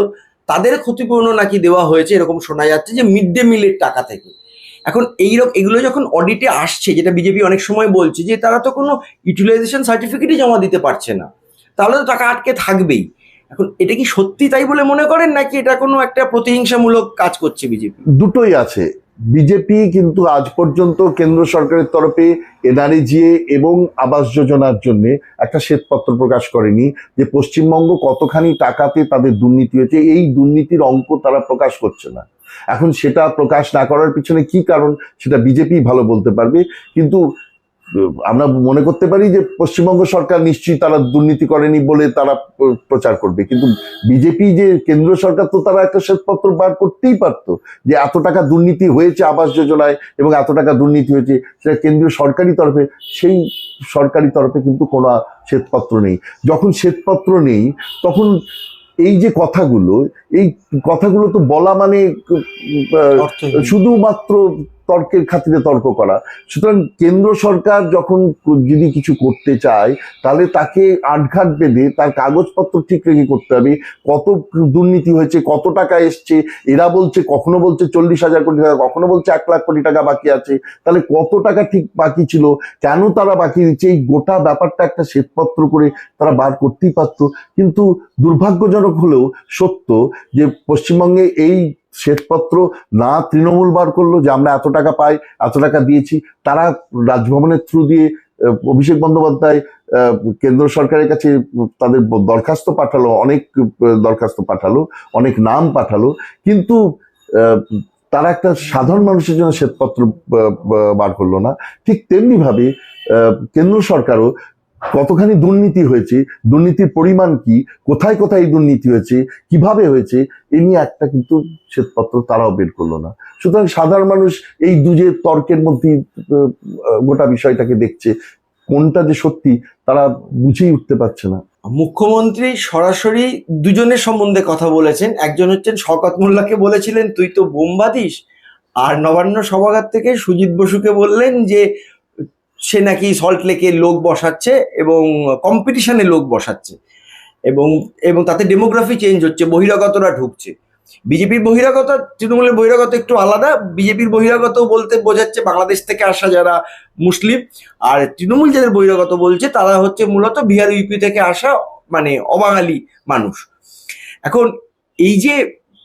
S3: তাদের ক্ষতিপূরণ নাকি দেওয়া হয়েছে, এরকম শোনা যাচ্ছে, যে মিড ডে মিলের টাকা থেকে। এখন এগুলো যখন অডিটে আসছে, যেটা বিজেপি অনেক সময় বলছে যে তারা তো কোনো ইউটিলাইজেশন সার্টিফিকেটই জমা দিতে পারছে না, তাহলে তো টাকা আটকে থাকবেই। এখন এটা কি সত্যি তাই বলে মনে করেন, নাকি এটা কোনো একটা প্রতিহিংসামূলক কাজ করছে বিজেপি?
S2: দুটোই আছে। বিজেপি কিন্তু আজ পর্যন্ত কেন্দ্র সরকারের তরফে এনআরইজিএ এবং আবাস যোজনার জন্য একটা শ্বেতপত্র প্রকাশ করেনি যে পশ্চিমবঙ্গ কতখানি টাকাতে তাদের দুর্নীতি হয়েছে। এই দুর্নীতির অঙ্ক তারা প্রকাশ করছে না। এখন সেটা প্রকাশ না করার পিছনে কি কারণ, সেটা বিজেপি ভালো বলতে পারবে। কিন্তু আমরা মনে করতে পারি যে পশ্চিমবঙ্গ সরকার নিশ্চয়ই তারা দুর্নীতি করেনি বলে তারা প্রচার করবে, কিন্তু বিজেপি যে কেন্দ্র সরকার, তো তারা একটা শ্বেতপত্র বার করতেই পারতো যে এত টাকা দুর্নীতি হয়েছে আবাস যোজনায় এবং এত টাকা দুর্নীতি হয়েছে, সেটা কেন্দ্রীয় সরকারি তরফে। সেই সরকারি তরফে কিন্তু কোনো শ্বেতপত্র নেই। যখন শ্বেতপত্র নেই, তখন এই যে কথাগুলো তো বলা মানে শুধুমাত্র তর্কের খাতিরে তর্ক করা। সুতরাং কেন্দ্র সরকার যখন যদি কিছু করতে চায়, তাহলে তাকে আটঘাট বেঁধে তার কাগজপত্র ঠিক রেখে করতে হবে। কত দুর্নীতি হয়েছে, কত টাকা এসছে, এরা বলছে, কখনো বলছে 40,000 কোটি টাকা, কখনো বলছে 1 লাখ কোটি টাকা বাকি আছে, তাহলে কত টাকা ঠিক বাকি ছিল, কেন তারা বাকি দিচ্ছে, এই গোটা ব্যাপারটা একটা শ্বেতপত্র করে তারা বার করতেই পারতো। কিন্তু দুর্ভাগ্যজনক হলেও সত্য যে পশ্চিমবঙ্গে এই শ্বেতপত্র না তৃণমূল বার করলো যে আমরা এত টাকা পাই, এত টাকা দিয়েছি। তারা রাজভবনের থ্রু দিয়ে অভিষেক বন্দ্যোপাধ্যায় কেন্দ্র সরকারের কাছে তাদের দরখাস্ত পাঠালো, অনেক দরখাস্ত পাঠালো, অনেক নাম পাঠালো, কিন্তু তারা একটা সাধারণ মানুষের জন্য শ্বেতপত্র বার করলো না। ঠিক তেমনি ভাবে কেন্দ্র সরকারও কতখানি দুর্নীতি হয়েছে, দুর্নীতির পরিমাণ কি, কোথায় কোথায় দুর্নীতি হয়েছে, কিভাবে হয়েছে, এ নিয়ে একটা কিন্তু শ্বেতপত্র তারাও বের করলো না। সুতরাং সাধারণ মানুষ এই দুজে তর্কের মধ্যে গোটা বিষয়টাকে দেখছে, কোনটা যে সত্যি তারা বুঝেই উঠতে পারছে না।
S3: মুখ্যমন্ত্রী সরাসরি দুজনের সম্বন্ধে কথা বলেছেন। একজন হচ্ছেন শওকত মোল্লাকে বলেছিলেন তুই তো বোম বাঁধিস, আর নবান্ন সভাগার থেকে সুজিত বসুকে বললেন যে সে নাকি সল্ট লেকে লোক বসাচ্ছে এবং কম্পিটিশনে লোক বসাচ্ছে, এবং তাতে ডেমোগ্রাফি চেঞ্জ হচ্ছে, বহিরাগতরা ঢুকছে। বিজেপির বহিরাগত, তৃণমূলের বহিরাগত একটু আলাদা। বিজেপির বহিরাগত বলতে বোঝাচ্ছে বাংলাদেশ থেকে আসা যারা মুসলিম, আর তৃণমূল যাদের বহিরাগত বলছে তারা হচ্ছে মূলত বিহার, ইউপি থেকে আসা মানে অবাঙালি মানুষ। এখন এই যে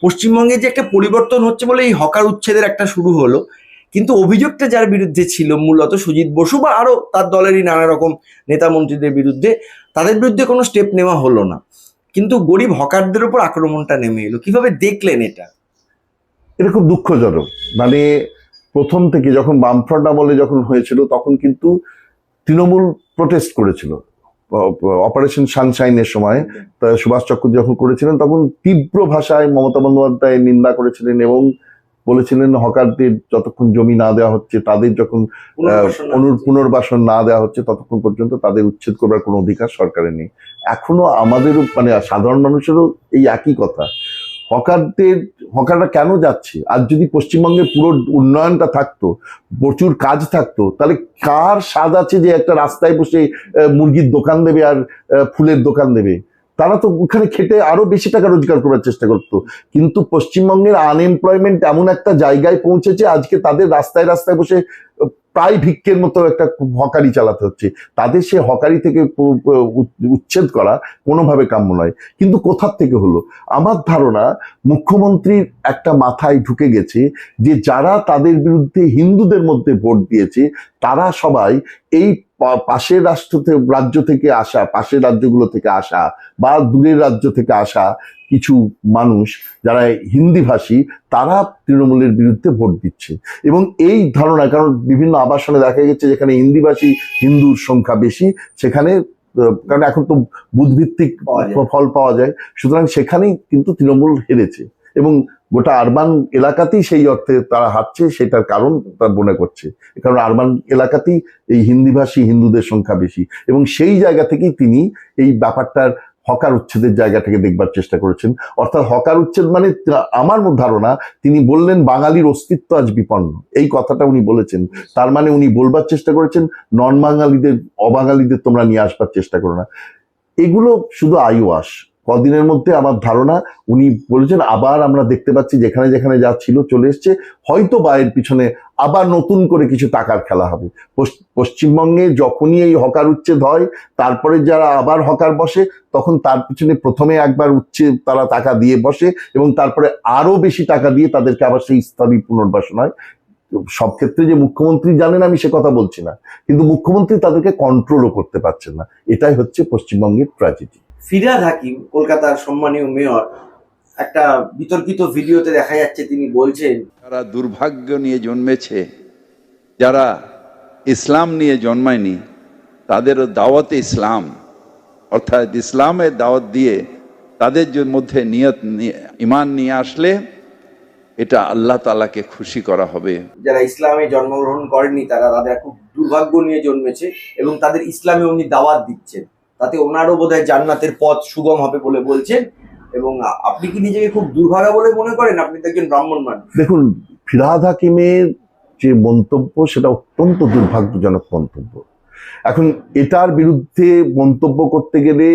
S3: পশ্চিমবঙ্গে যে একটা পরিবর্তন হচ্ছে বলে এই হকার উচ্ছেদের একটা শুরু হলো, কিন্তু অভিযোগটা যার বিরুদ্ধে ছিল মূলত সুজিত বসু বা আরো তার দলেরই নানা রকম নেতা মন্ত্রীদের বিরুদ্ধে, তাদের বিরুদ্ধে কোনো স্টেপ নেওয়া হলো না, কিন্তু গরিব হকারদের উপর আক্রমণটা নেমে এলো। কিভাবে দেখলেন এটা?
S2: এটা খুব দুঃখজনক। মানে প্রথম থেকে যখন বামফ্রন্ট আমলে যখন হয়েছিল তখন কিন্তু তৃণমূল প্রোটেস্ট করেছিল। অপারেশন সানশাইনের সময় সুভাষ চক্রবর্তী যখন করেছিলেন তখন তীব্র ভাষায় মমতা বন্দ্যোপাধ্যায় নিন্দা করেছিলেন এবং বলেছিলেন হকারদের যতক্ষণ জমি না দেওয়া হচ্ছে, তাদের যখন পুনর্বাসন না দেওয়া হচ্ছে ততক্ষণ পর্যন্ত তাদের উচ্ছেদ করবার কোনো অধিকার সরকারের নেই। এখনো আমাদেরও মানে সাধারণ মানুষেরও এই একই কথা। হকাররা কেন যাচ্ছে? আর যদি পশ্চিমবঙ্গের পুরো উন্নয়নটা থাকতো, প্রচুর কাজ থাকতো, তাহলে কার স্বাদ আছে যে একটা রাস্তায় বসে মুরগির দোকান দেবে আর ফুলের দোকান দেবে? তারা তো ওখানে খেটে আরো বেশি টাকা রোজগার করার চেষ্টা করতো। কিন্তু পশ্চিমবঙ্গের আনএমপ্লয়মেন্ট এমন একটা জায়গায় পৌঁছেছে আজকে তাদের রাস্তায় রাস্তায় বসে প্রায় ভিক্ষের মতো একটা হকারি চালাতে হচ্ছে। তাদের সে হকারি থেকে উচ্ছেদ করা কোনোভাবে কাম্য নয়। কিন্তু কোথার থেকে হলো? আমার ধারণা মুখ্যমন্ত্রীর একটা মাথায় ঢুকে গেছে যে যারা তাদের বিরুদ্ধে হিন্দুদের মধ্যে ভোট দিয়েছে তারা সবাই এই পাশের রাজ্য থেকে আসা, পাশের রাজ্যগুলো থেকে আসা বা দূরের রাজ্য থেকে আসা কিছু মানুষ যারা হিন্দি ভাষী তারা তৃণমূলের বিরুদ্ধে ভোট দিচ্ছে। এবং এই ধারণা, কারণ বিভিন্ন আবাসনে দেখা গেছে যেখানে হিন্দিভাষী হিন্দুর সংখ্যা বেশি, সেখানে কারণ এখন তো বুথভিত্তিক ফল পাওয়া যায়, সুতরাং সেখানেই কিন্তু তৃণমূল হেরেছে এবং গোটা আরবান এলাকাতেই সেই অর্থে তারা হারছে। সেটার কারণ তার মনে করছে, কারণ আরবান এলাকাতেই এই হিন্দিভাষী হিন্দুদের সংখ্যা বেশি এবং সেই জায়গা থেকেই তিনি এই ব্যাপারটার হকার উচ্ছেদের জায়গাটাকে দেখবার চেষ্টা করেছেন। অর্থাৎ হকার উচ্ছেদ মানে আমার ধারণা তিনি বললেন বাঙালির অস্তিত্ব আজ বিপন্ন, এই কথাটা উনি বলেছেন। তার মানে উনি বলবার চেষ্টা করেছেন নন বাঙালিদের, অবাঙালিদের তোমরা নিয়ে আসবার চেষ্টা করো না। এগুলো শুধু আইওয়াস। কদিনের মধ্যে আমার ধারণা উনি বলেছেন আবার আমরা দেখতে পাচ্ছি যেখানে যেখানে যা ছিল চলে এসছে, হয়তো বা এর পিছনে আবার নতুন করে কিছু টাকার খেলা হবে। পশ্চিমবঙ্গে যখনই এই হকার উচ্ছেদ হয় তারপরে যারা আবার হকার বসে তখন তার পিছনে প্রথমে একবার উচ্ছেদ তারা টাকা দিয়ে বসে এবং তারপরে আরো বেশি টাকা দিয়ে তাদেরকে আবার সেই স্থায়ী পুনর্বাসন হয়। সব ক্ষেত্রে যে মুখ্যমন্ত্রী জানেন আমি সে কথা বলছি না, কিন্তু মুখ্যমন্ত্রী তাদেরকে কন্ট্রোলও করতে পারছেন না। এটাই হচ্ছে পশ্চিমবঙ্গের ট্র্যাজেডি।
S3: ফিরহাদ হাকিম, কলকাতার সম্মানীয় মেয়র, একটা বিতর্কিত ভিডিওতে দেখা যাচ্ছে তিনি বলছেন
S1: যারা দুর্ভাগ্য নিয়ে জন্মেছে, যারা ইসলাম নিয়ে জন্মায়নি, তাদেরও দাওয়াতে ইসলাম, অর্থাৎ ইসলামের দাওয়াত দিয়ে তাদের মধ্যে ইমান নিয়ে আসলে এটা আল্লাহ তাআলাকে খুশি করা হবে।
S3: যারা ইসলামে জন্মগ্রহণ করেনি তাদের খুব দুর্ভাগ্য নিয়ে জন্মেছে এবং তাদের ইসলামে উনি দাওয়াত দিচ্ছেন, তাতে ওনারও বোধহয় জান্নাতের পথ সুগম হবে বলে বলছেন। এবং আপনি কি নিজেকে খুব দুর্ভাগা বলে মনে করেন? আপনি তো একজন ব্রাহ্মণ মানুষ।
S2: দেখুন, ফিরহাদ হাকিমের যে মন্তব্য সেটা অত্যন্ত দুর্ভাগ্যজনক মন্তব্য। এখন এটার বিরুদ্ধে মন্তব্য করতে গেলে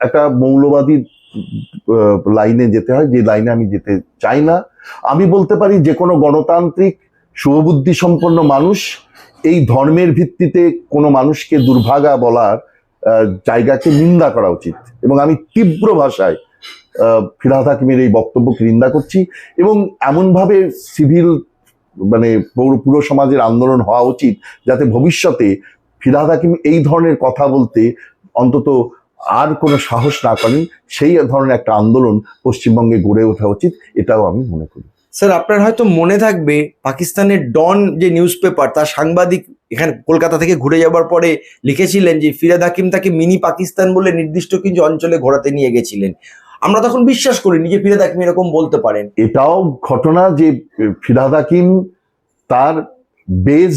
S2: একটা মৌলবাদীর লাইনে যেতে হয়, যে লাইনে আমি যেতে চাই না। আমি বলতে পারি যে কোনো গণতান্ত্রিক শুভবুদ্ধি সম্পন্ন মানুষ এই ধর্মের ভিত্তিতে কোনো মানুষকে দুর্ভাগা বলার জায়গাকে নিন্দা করা উচিত এবং আমি তীব্র ভাষায় ফিরহাদ হাকিমের এই বক্তব্যকে নিন্দা করছি এবং এমনভাবে সিভিল মানে পুরো সমাজের আন্দোলন হওয়া উচিত যাতে ভবিষ্যতে ফিরহাদ হাকিম এই ধরনের কথা বলতে অন্তত আর কোনো সাহস না করেন। সেই ধরনের একটা আন্দোলন পশ্চিমবঙ্গে গড়ে ওঠা উচিত, এটাও আমি মনে করি।
S3: স্যার, আপনার হয়তো মনে থাকবে পাকিস্তানের ডন যে নিউজ পেপার, তার সাংবাদিক এখানে কলকাতা থেকে ঘুরে যাবার পরে লিখেছিলেন যে ফিরহাদ হাকিম তাকে মিনি পাকিস্তান বলে নির্দিষ্ট কিছু অঞ্চলে ঘোরাতে নিয়ে গেছিলেন। আমরা তখন বিশ্বাস করিনি যে ফিরহাদ হাকিম এরকম বলতে পারেন।
S2: এটাও ঘটনা যে ফিরহাদ হাকিম তার বেজ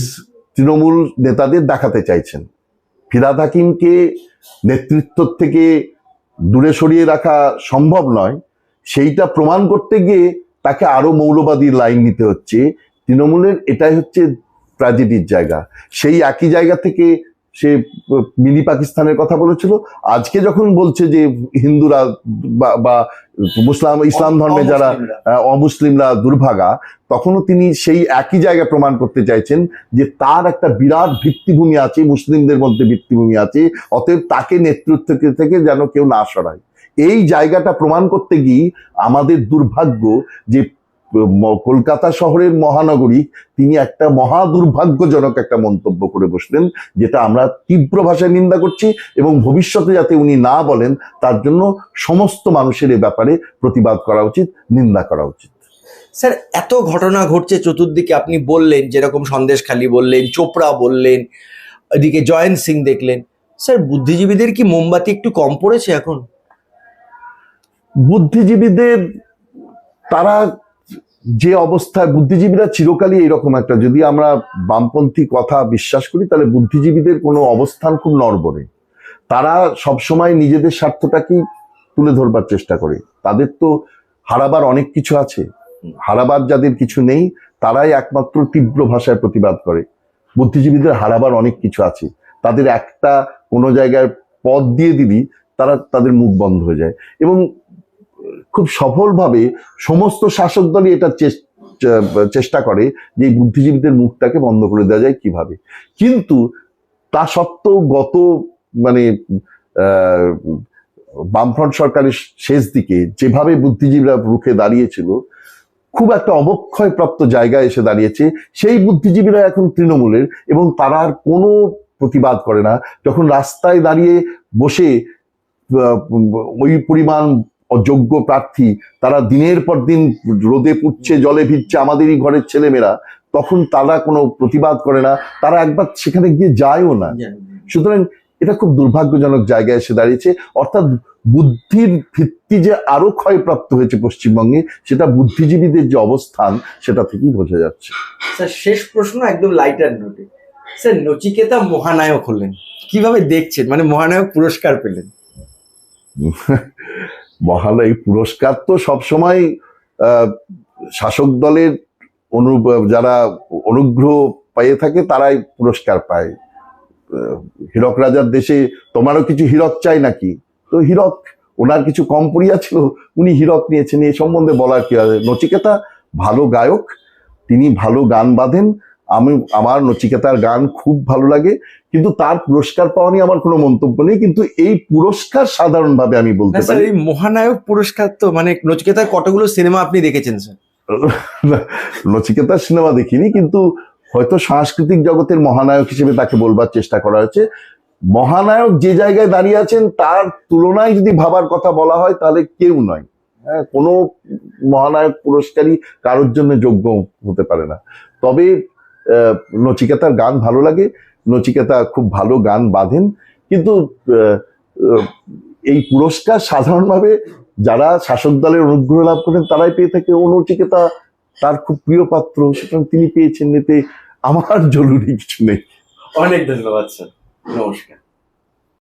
S2: তৃণমূল নেতাদের দেখাতে চাইছেন। ফিরহাদ হাকিমকে নেতৃত্ব থেকে দূরে সরিয়ে রাখা সম্ভব নয়, সেইটা প্রমাণ করতে গিয়ে তাকে আরো মৌলবাদীর লাইন নিতে হচ্ছে। তৃণমূলের এটাই হচ্ছে ট্র্যাজেডির জায়গা। সেই একই জায়গা থেকে সে মিনি পাকিস্তানের কথা বলেছিল, আজকে যখন বলছে যে হিন্দুরা বা ইসলাম ধর্মে যারা অমুসলিমরা দুর্ভাগা, তখনও তিনি সেই একই জায়গা প্রমাণ করতে চাইছেন যে তার একটা বিরাট ভিত্তিভূমি আছে, মুসলিমদের মধ্যে ভিত্তিভূমি আছে, অতএব তাকে নেতৃত্ব থেকে যেন কেউ না সরায়। এই জায়গাটা প্রমাণ করতে গিয়ে আমাদের দুর্ভাগ্য যে কলকাতা শহরের মহানগরী তিনি একটা মহা দুর্ভাগ্যজনক একটা মন্তব্য করে বসলেন, যেটা আমরা তীব্র ভাষায় নিন্দা করছি এবং ভবিষ্যতে যাতে উনি না বলেন তার জন্য সমস্ত মানুষের এ ব্যাপারে প্রতিবাদ করা উচিত, নিন্দা করা উচিত।
S3: স্যার এত ঘটনা ঘটছে চতুর্দিকে, আপনি বললেন যেরকম সন্দেশখালী বললেন, চোপড়া বললেন, এদিকে জয়ন্ত সিং দেখলেন, স্যার বুদ্ধিজীবীদের কি মোমবাতি একটু কম পড়েছে এখন?
S2: বুদ্ধিজীবীদের, তারা যে অবস্থায়, বুদ্ধিজীবীরা চিরকালই এরকম একটা, যদি আমরা বামপন্থী কথা বিশ্বাস করি তাহলে বুদ্ধিজীবীদের কোনো অবস্থান খুব নড়বড়ে। তারা সবসময় নিজেদের স্বার্থটাকেই তুলে ধরবার চেষ্টা করে। তাদের তো হারাবার অনেক কিছু আছে, হারাবার যাদের কিছু নেই তারাই একমাত্র তীব্র ভাষায় প্রতিবাদ করে। বুদ্ধিজীবীদের হারাবার অনেক কিছু আছে, তাদের একটা কোনো জায়গায় পদ দিয়ে দিলি তাদের মুখ বন্ধ হয়ে যায়। এবং খুব সফলভাবে সমস্ত শাসক দলই এটা চেষ্টা করে যে এই বুদ্ধিজীবীদের মুখটাকে বন্ধ করে দেওয়া যায় কিভাবে। কিন্তু তা সত্ত্বেও গত মানে বামফ্রন্ট সরকারের শেষ দিকে যেভাবে বুদ্ধিজীবীরা রুখে দাঁড়িয়েছিল, খুব একটা অবক্ষয়প্রাপ্ত জায়গায় এসে দাঁড়িয়েছে। সেই বুদ্ধিজীবীরা এখন তৃণমূলের, এবং তারা আর কোনো প্রতিবাদ করে না। যখন রাস্তায় দাঁড়িয়ে বসে ওই পরিমাণ অযোগ্য প্রার্থী, তারা দিনের পর দিন রোদে পুড়ছে, জলে ভিজছে, আমাদেরই ঘরের ছেলেমেয়েরা, তখন তারা কোনো প্রতিবাদ করে না, তারা একবার সেখানে গিয়ে যায়ও না। সুতরাং এটা খুব দুর্ভাগ্যজনক জায়গায় এসে দাঁড়িয়েছে। অর্থাৎ বুদ্ধির ভিত্তি যে আরো ক্ষয়প্রাপ্ত হয়েছে পশ্চিমবঙ্গে, সেটা বুদ্ধিজীবীদের যে অবস্থান সেটা থেকেই বোঝা যাচ্ছে।
S3: স্যার শেষ প্রশ্ন, একদম লাইটার নোটে, স্যার নচিকেতা মহানায়ক হলেন, কিভাবে দেখছেন? মানে মহানায়ক পুরস্কার পেলেন।
S2: মহানায়ক পুরস্কার তো সবসময় শাসক দলের যারা অনুগ্রহ পেয়ে থাকে তারাই পুরস্কার পায়। হীরক রাজার দেশে তোমারও কিছু হীরক চাই নাকি? তো হীরক, ওনার কিছু কম পড়িয়া ছিল, উনি হীরক নিয়েছেন। এই সম্বন্ধে বলার কি আছে? নচিকেতা ভালো গায়ক, তিনি ভালো গান বাঁধেন, আমার নচিকেতার গান খুব ভালো লাগে, কিন্তু তার পুরস্কার পাওয়া নিয়ে আমার কোনো মন্তব্য নেই। কিন্তু এই পুরস্কার সাধারণভাবে আমি বলতে পারি,
S3: এই মহানায়ক পুরস্কার তো মানে নচিকেতার কতগুলো সিনেমা আপনি দেখেছেন স্যার?
S2: নচিকেতার সিনেমা দেখিনি, কিন্তু হয়তো সাংস্কৃতিক জগতের মহানায়ক হিসেবে তাকে বলবার চেষ্টা করা হয়েছে। মহানায়ক যে জায়গায় দাঁড়িয়ে আছেন তার তুলনায় যদি ভাবার কথা বলা হয় তাহলে কেউ নয়। হ্যাঁ, কোনো মহানায়ক পুরস্কারই কারোর জন্য যোগ্য হতে পারে না। তবে নচিকেতার গান ভালো লাগে, নচিকেতা খুব ভালো গান বাঁধেন, কিন্তু এই পুরস্কার সাধারণভাবে যারা শাসক দলের অনুগ্রহ লাভ করেন তারাই পেয়ে থাকে। ও নচিকেতা তার খুব প্রিয় পাত্র, সুতরাং তিনি পেয়েছেন, এতে আমার জরুরি কিছু নেই।
S3: অনেক ধন্যবাদ স্যার, নমস্কার।